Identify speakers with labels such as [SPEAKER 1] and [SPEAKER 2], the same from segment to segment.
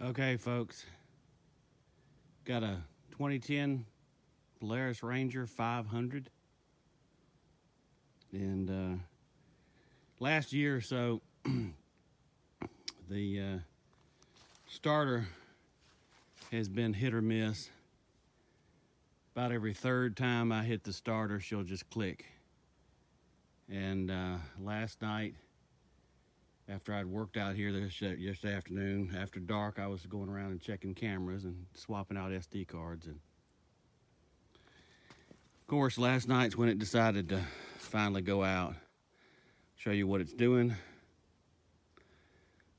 [SPEAKER 1] Okay, folks, got a 2010 Polaris Ranger 500, and last year or so, the starter has been hit or miss. About every third time I hit the starter, she'll just click. And last night, after I'd worked out here yesterday afternoon, after dark, I was going around and checking cameras and swapping out SD cards. And of course, last night's when it decided to finally go out. Show you what it's doing.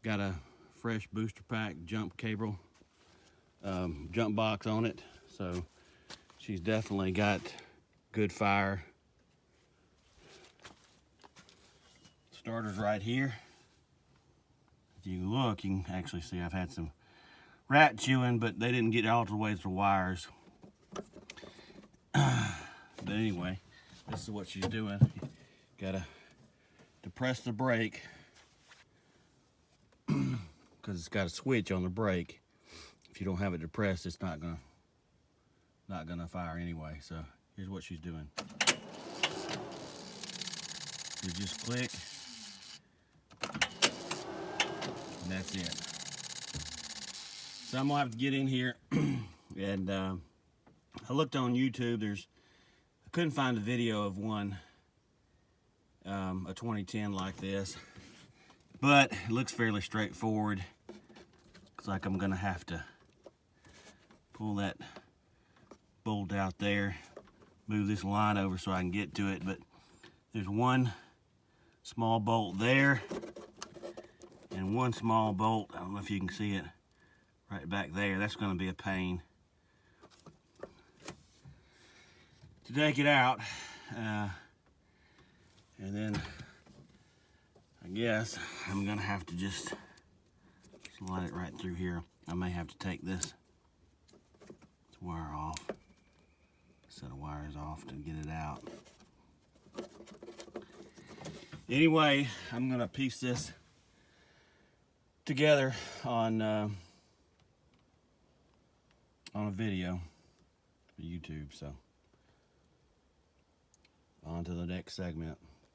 [SPEAKER 1] Got a fresh booster pack jump cable, jump box on it. So she's definitely got good fire. Starter's right here. If you look, you can actually see I've had some rat chewing, but they didn't get all the way through wires. But anyway, this is what she's doing. Gotta depress the brake because it's got a switch on the brake. If you don't have it depressed, it's not gonna fire anyway. So here's what she's doing. You just click, and that's it. So I'm gonna have to get in here and I looked on YouTube. I couldn't find a video of one, a 2010 like this, but it looks fairly straightforward. Looks like I'm gonna have to pull that bolt out there, move this line over so I can get to it. But there's one small bolt there and one small bolt, I don't know if you can see it, right back there. That's gonna be a pain to take it out. And then I guess I'm gonna have to just slide it right through here. I may have to take this wire off, set of wires off to get it out. Anyway, I'm gonna piece this together on a video for YouTube. So on to the next segment.